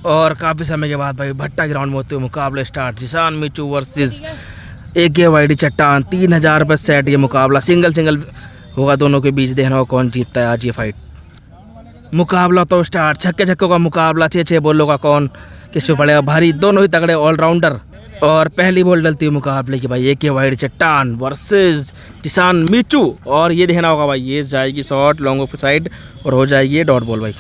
और काफ़ी समय के बाद भाई भट्टा ग्राउंड में होते हुए मुकाबले स्टार्ट। जिशान मिचू वर्सेस AKYD चट्टान। 3000 रुपये सेट ये मुकाबला सिंगल होगा दोनों के बीच। देखना होगा कौन जीतता है आज ये फाइट। मुकाबला तो स्टार्ट। छक्के छक्कों का मुकाबला, 6 बॉलों का कौन किस पे पड़ेगा भारी। दोनों ही तगड़े ऑलराउंडर। और पहली बॉल डलती हुई मुकाबले की भाई AKYD चट्टान वर्सेस जिशान मिचू। और ये देखना होगा भाई, ये जाएगी शॉट लॉन्ग ऑफ साइड और हो जाएगी ये डॉट बॉल भाई।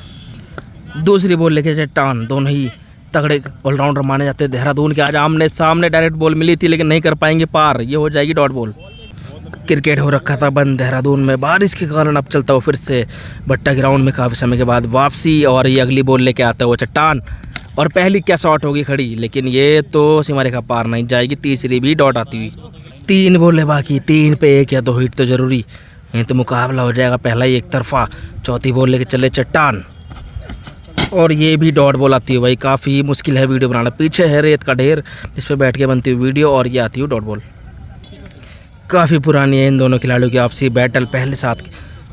दूसरी बॉल लेके चट्टान। दोनों ही तगड़े ऑलराउंडर माने जाते हैं देहरादून के। आज आमने सामने डायरेक्ट बॉल मिली थी लेकिन नहीं कर पाएंगे पार, ये हो जाएगी डॉट बॉल। क्रिकेट हो रखा था बंद देहरादून में बारिश के कारण। अब चलता हो फिर से भट्टा ग्राउंड में काफ़ी समय के बाद वापसी। और ये अगली बॉल लेके आता है वो चट्टान। और पहली क्या शॉट होगी खड़ी, लेकिन ये तो सीमा रेखा पार नहीं जाएगी। तीसरी भी डॉट आती हुई। 3 बॉलें बाकी, 3 पे 1 या 2 हिट तो ज़रूरी, नहीं तो मुकाबला हो जाएगा पहला ही एक तरफा। चौथी बॉल लेके चले चट्टान और ये भी डॉट बॉल आती है भाई। काफ़ी मुश्किल है वीडियो बनाना। पीछे है रेत का ढेर जिस पे बैठ के बनती हुई वीडियो और ये आती है डॉट बॉल। काफ़ी पुरानी है इन दोनों खिलाड़ियों की आपसी बैटल। पहले साथ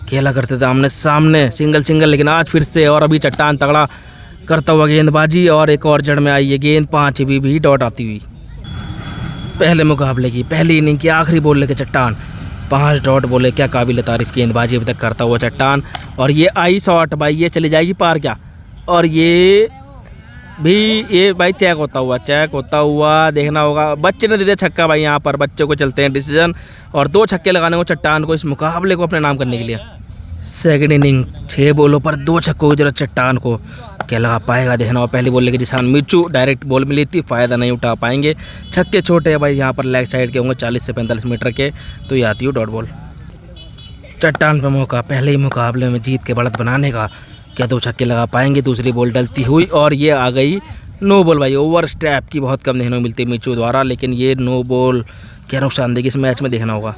खेला करते थे आमने सामने सिंगल, लेकिन आज फिर से। और अभी चट्टान तगड़ा करता हुआ गेंदबाजी और एक और जड़ में आई है गेंद। 5वीं भी डॉट आती हुई। पहले मुकाबले की पहली इनिंग की आखिरी बॉल लेके चट्टान। 5 डॉट बोले। क्या काबिल तारीफ गेंदबाजी अभी तक करता हुआ चट्टान। और ये आई शॉट भाई, ये चली जाएगी पार क्या। और ये भी ये भाई चेक होता हुआ देखना होगा। बच्चे ने दे दिया छक्का भाई। यहाँ पर बच्चों को चलते हैं डिसीजन। और 2 छक्के लगाने को चट्टान को इस मुकाबले को अपने नाम करने के लिए। सेकंड इनिंग 6 बॉलों पर 2 छक्कों की जरूरत चट्टान को। क्या लगा पाएगा देखना होगा। पहली बॉल लेके जिशान मिचू। डायरेक्ट बॉल मिली थी, फ़ायदा नहीं उठा पाएंगे। छक्के छोटे हैं भाई यहाँ पर, लेग साइड के होंगे 40 से 45 मीटर के, तो ये आती है डॉट बॉल। चट्टान पर मौका पहले ही मुकाबले में जीत के बढ़त बनाने का। क्या 2 छक्के लगा पाएंगे। दूसरी बॉल डलती हुई और ये आ गई नो बॉल भाई। ओवर स्टेप की बहुत कम देखने को मिलती है मिचू द्वारा, लेकिन ये नो बॉल क्या नुकसान देगी इस मैच में देखना होगा।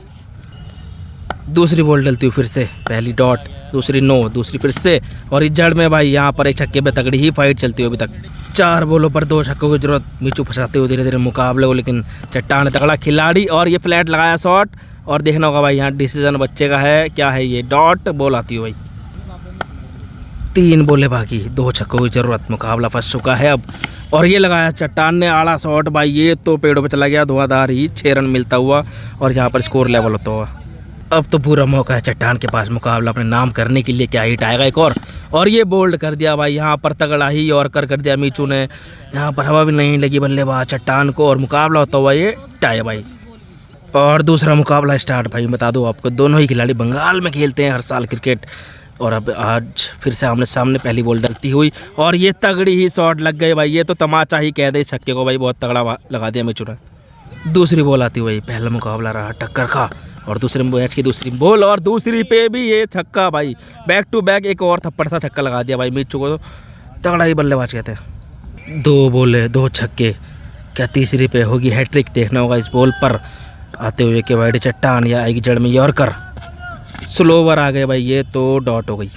दूसरी बॉल डलती हुई फिर से, पहली डॉट, दूसरी नो, दूसरी फिर से। और इस जड़ में भाई यहाँ पर एक छक्के पे तगड़ी ही फाइट चलती हुई अभी तक। 4 बॉलों पर 2 छक्कों की जरूरत। मिचू फंसाते हुए धीरे धीरे मुकाबले को, लेकिन चट्टान तगड़ा खिलाड़ी। और ये फ्लैट लगाया शॉट और देखना होगा भाई यहाँ डिसीजन बच्चे का है। क्या है ये, डॉट बॉल आती हुई भाई। 3 बॉलें बाकी, 2 छक्कों की ज़रूरत। मुकाबला फंस चुका है अब। और ये लगाया चट्टान ने आड़ा शॉट भाई, ये तो पेड़ों पे चला गया धुआंधार ही। 6 रन मिलता हुआ और यहाँ पर स्कोर लेवल होता हुआ। अब तो पूरा मौका है चट्टान के पास मुकाबला अपने नाम करने के लिए। क्या हिट आएगा एक और ये बोल्ड कर दिया भाई यहाँ पर तगड़ा ही। और कर दिया मिचू ने। यहाँ पर हवा भी नहीं लगी बल्लेबाज चट्टान को। और मुकाबला होता हुआ ये टाई भाई। और दूसरा मुकाबला स्टार्ट भाई। बता दूँ आपको, दोनों ही खिलाड़ी बंगाल में खेलते हैं हर साल क्रिकेट। और अब आज फिर से आमने सामने पहली बॉल डलती हुई और ये तगड़ी ही शॉट लग गई भाई। ये तो तमाचा ही कह दे छक्के को भाई, बहुत तगड़ा लगा दिया मिचू ने। दूसरी बॉल आती हुई। पहला मुकाबला रहा टक्कर का और दूसरे मैच की दूसरी बॉल और दूसरी पे भी ये छक्का भाई। बैक टू बैक एक और थप्पड़ सा छक्का लगा दिया भाई मिचू को। तो तगड़ा ही बल्लेबाज कहते हैं। 2 बॉले 2 छक्के। क्या तीसरी पे होगी हैट्रिक देखना होगा इस बॉल पर आते हुए AKYD चट्टान या आएगी जड़ में यॉर्कर। स्लोवर आ गए भाई, ये तो डॉट हो गई।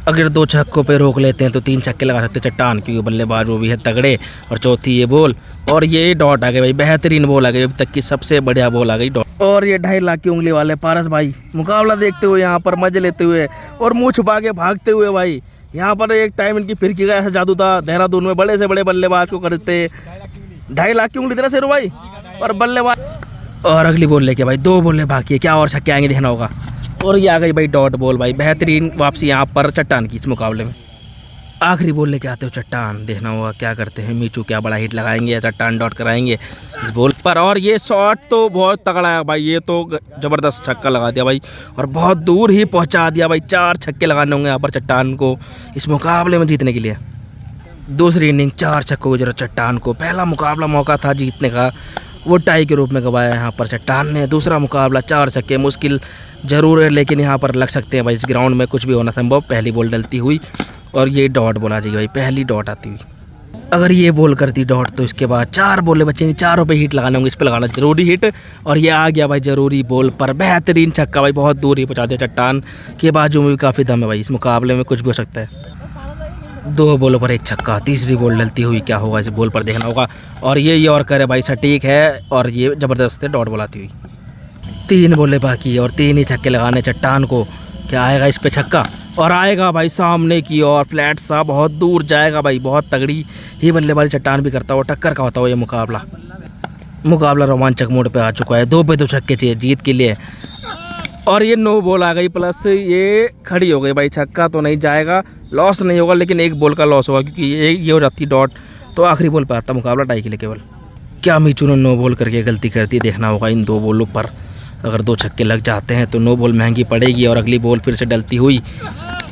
अगर 2 छक्कों पे रोक लेते हैं तो 3 छक्के लगा सकते चट्टान, क्योंकि बल्लेबाज वो भी है तगड़े। और चौथी ये बॉल और ये डॉट आ गए भाई। बेहतरीन बॉल आ गई, अभी तक की सबसे बढ़िया बॉल आ गई डॉट। और ये 2.5 लाख की उंगली वाले पारस भाई मुकाबला देखते हुए यहाँ पर मजे लेते हुए और मुँह छुपा के भागते हुए भाई। यहाँ पर एक टाइम इनकी फिरकी का ऐसा जादू था देहरादून में, बड़े से बड़े बल्लेबाज को करते। 2.5 लाख की उंगली तेरा शेरू भाई और बल्लेबाज। और अगली बॉल लेके भाई 2 बॉलें बाकी है। क्या और छक्के आएंगे देखना होगा। और ये आ गई भाई डॉट बॉल भाई। बेहतरीन वापसी यहाँ पर चट्टान की इस मुकाबले में। आखिरी बॉल लेके आते हो चट्टान। देखना होगा क्या करते हैं मिचू, क्या बड़ा हिट लगाएंगे या चट्टान डॉट कराएंगे इस बॉल पर। और ये शॉट तो बहुत तगड़ा है भाई, ये तो ज़बरदस्त छक्का लगा दिया भाई और बहुत दूर ही पहुँचा दिया भाई। 4 छक्के लगाने होंगे यहाँ पर चट्टान को इस मुकाबले में जीतने के लिए। दूसरी इनिंग 4 छक्कों की जरूरत चट्टान को। पहला मुकाबला मौका था जीतने का, वो टाई के रूप में गवाया यहाँ पर चट्टान ने। दूसरा मुकाबला 4 छक्के, मुश्किल ज़रूर है लेकिन यहाँ पर लग सकते हैं भाई। इस ग्राउंड में कुछ भी होना संभव। पहली बॉल डलती हुई और ये डॉट बॉल आ जाएगी भाई, पहली डॉट आती हुई। अगर ये बॉल करती डॉट तो इसके बाद 4 बॉलें बचेंगी। 4 पे हिट लगाने होंगे, इस पर लगाना जरूरी हिट। और ये आ गया भाई जरूरी बॉल पर बेहतरीन छक्का भाई। बहुत दूर ही पहुँचा दिया चट्टान के बाजू में भी काफ़ी दम है भाई। इस मुकाबले में कुछ भी हो सकता है। 2 बॉलों पर 1 छक्का। तीसरी बॉल डलती हुई क्या होगा इस बॉल पर देखना होगा। और ये यॉर्कर है भाई, सटीक है और ये ज़बरदस्त है डॉट बॉल आती हुई। 3 बॉलें बाकी और 3 ही छक्के लगाने चट्टान को। क्या आएगा इस पे छक्का, और आएगा भाई सामने की ओर फ्लैट सा, बहुत दूर जाएगा भाई। बहुत तगड़ी ही बल्लेबाजी चट्टान भी करता हुआ, टक्कर का होता हुआ ये मुकाबला रोमांचक मोड पे आ चुका है। 2 पे 2 छक्के चाहिए जीत के लिए, और ये नो बॉल आ गई, प्लस ये खड़ी हो गई भाई। छक्का तो नहीं जाएगा, लॉस नहीं होगा, लेकिन 1 बॉल का लॉस होगा, क्योंकि ये हो जाती डॉट तो आखिरी बॉल पे आता मुकाबला टाई के लिए केवल। क्या मीचू ने नो बॉल करके गलती कर दी, देखना होगा इन 2 बॉलों पर। अगर 2 छक्के लग जाते हैं तो नो बॉल महंगी पड़ेगी, और अगली बॉल फिर से डलती हुई,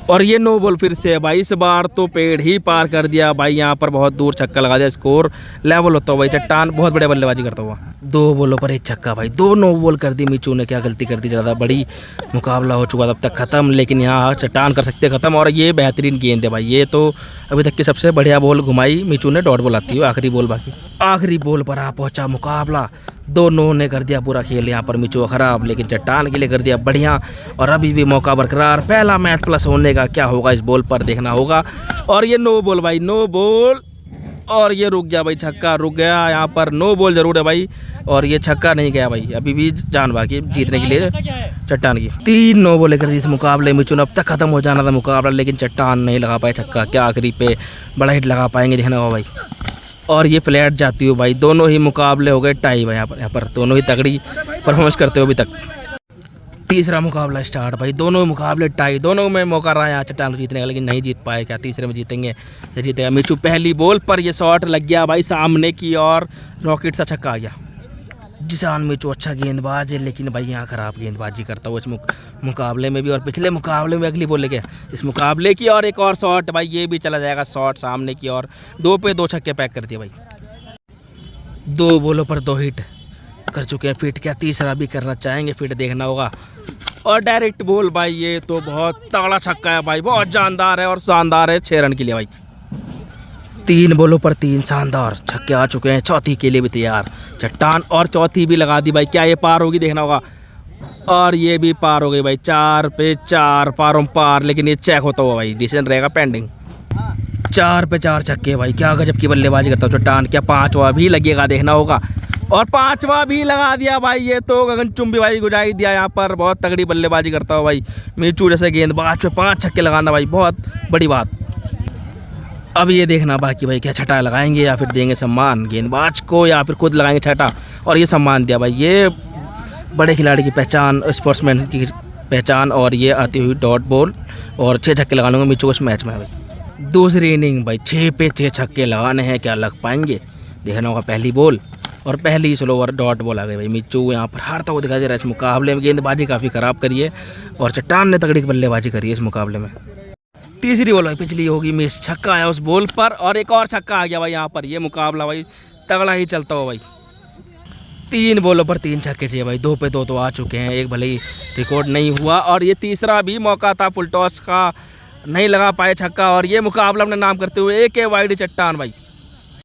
और ये नो बॉल फिर से भाई। इस बार तो पेड़ ही पार कर दिया भाई, यहाँ पर बहुत दूर छक्का लगा दिया। स्कोर लेवल होता हुआ भाई, चट्टान बहुत बढ़िया बल्लेबाजी करता हुआ। 2 बॉलों पर 1 छक्का भाई, 2 नो बॉल कर दी मीचू ने। क्या गलती कर दी, ज़्यादा बड़ी मुकाबला हो चुका तब तक ख़त्म, लेकिन यहाँ चट्टान कर सकते ख़त्म। और ये बेहतरीन गेंद है भाई, ये तो अभी तक की सबसे बढ़िया बॉल घुमाई मीचू ने। डॉट बॉल आती है, आखिरी बॉल बाकी। आखिरी बॉल पर आ पहुँचा मुकाबला, दोनों ने कर दिया पूरा खेल यहाँ पर मीचू ख़राब, लेकिन चट्टान के लिए कर दिया बढ़िया। और अभी भी मौका बरकरार, पहला मैच प्लस होने का। क्या होगा इस बॉल पर देखना होगा। और ये नो बॉल भाई, नो बॉल, और ये रुक गया भाई, छक्का रुक गया यहाँ पर। नो बॉल जरूर है भाई, और ये छक्का नहीं गया भाई। अभी भी जान बाकी जीतने के लिए चट्टान की। 3 नो बॉलें कर दी इस मुकाबले में। अब तक खत्म हो जाना था मुकाबला, लेकिन चट्टान नहीं लगा पाए छक्का। क्या आखिरी पे बड़ा हिट लगा पाएंगे, देखना होगा भाई। और ये फ्लैट जाती हो भाई, दोनों ही मुकाबले हो गए टाई भाई। यहाँ पर दोनों ही तगड़ी परफॉर्मेंस करते हो अभी तक। तीसरा मुकाबला स्टार्ट भाई, दोनों मुकाबले टाई, दोनों में मौका रहा है यहाँ चट्टान को जीतने का, लेकिन नहीं जीत पाए। क्या तीसरे में जीतेंगे या जीतेगा मीचू। पहली बॉल पर ये शॉट लग गया भाई सामने की, और रॉकेट सा छक्का आ गया। जिसान मीचू अच्छा गेंदबाज है, लेकिन भाई यहाँ ख़राब गेंदबाजी करता हुआ इस मुकाबले में भी, और पिछले मुकाबले में। अगली बॉल लेके इस मुकाबले की, और एक और शॉट भाई, ये भी चला जाएगा शॉट सामने की, और 2 पे 2 छक्के पैक कर दिए भाई। 2 बॉलों पर 2 हिट कर चुके हैं फिट। क्या तीसरा भी करना चाहेंगे फिट, देखना होगा। और डायरेक्ट बॉल भाई, ये तो बहुत तगड़ा छक्का है भाई, बहुत जानदार है और शानदार है। 6 रन के लिए भाई, 3 बॉलों पर 3 शानदार छक्के आ चुके हैं। चौथी के लिए भी तैयार चट्टान, और चौथी भी लगा दी भाई। क्या ये पार होगी, देखना होगा। और ये भी पार हो गई भाई, 4 पे 4 पारों पार, लेकिन ये चेक होता हुआ भाई, डिसीजन रहेगा पेंडिंग। 4 पे 4 छक्के भाई, क्या गजब की बल्लेबाजी करता हूँ चट्टान। क्या 5वां भी लगेगा, देखना होगा। और 5वां भी लगा दिया भाई, ये तो गगनचुंबी भाई गुजाई दिया यहाँ पर। बहुत तगड़ी बल्लेबाजी करता हो भाई मीचू जैसे गेंदबाज पे 5 छक्के लगाना भाई, बहुत बड़ी बात। अब ये देखना बाकी भाई, क्या छठा लगाएंगे या फिर देंगे सम्मान गेंदबाज को, या फिर खुद लगाएंगे छठा। और ये सम्मान दिया भाई, ये बड़े खिलाड़ी की पहचान, स्पोर्ट्समैन की पहचान। और ये आती हुई डॉट बॉल, और 6 छक्के लगाने को मीचू को इस मैच में भाई। दूसरी इनिंग भाई, 6 पे 6 छक्के लगाने हैं, क्या लग पाएंगे देखना होगा। पहली बॉल और पहली स्लोवर डॉट बॉल आ गई भाई। मीचू यहाँ पर हारता हुआ दिखाई दे रहा है इस मुकाबले में। गेंदबाजी काफ़ी ख़राब करी है, और चट्टान ने तगड़ी बल्लेबाजी करी है इस मुकाबले में। तीसरी बॉल भाई पिछली होगी मिस, छक्का आया उस बॉल पर, और एक और छक्का आ गया भाई यहाँ पर। ये मुकाबला भाई तगड़ा ही चलता हो भाई। 3 बॉलों पर 3 छक्के चाहिए भाई, 2 पे 2 तो आ चुके हैं। एक भले ही रिकॉर्ड नहीं हुआ, और ये तीसरा भी मौका था फुल टॉस का, नहीं लगा पाए छक्का। और ये मुकाबला अपने नाम करते हुए AK वाइड चट्टान भाई।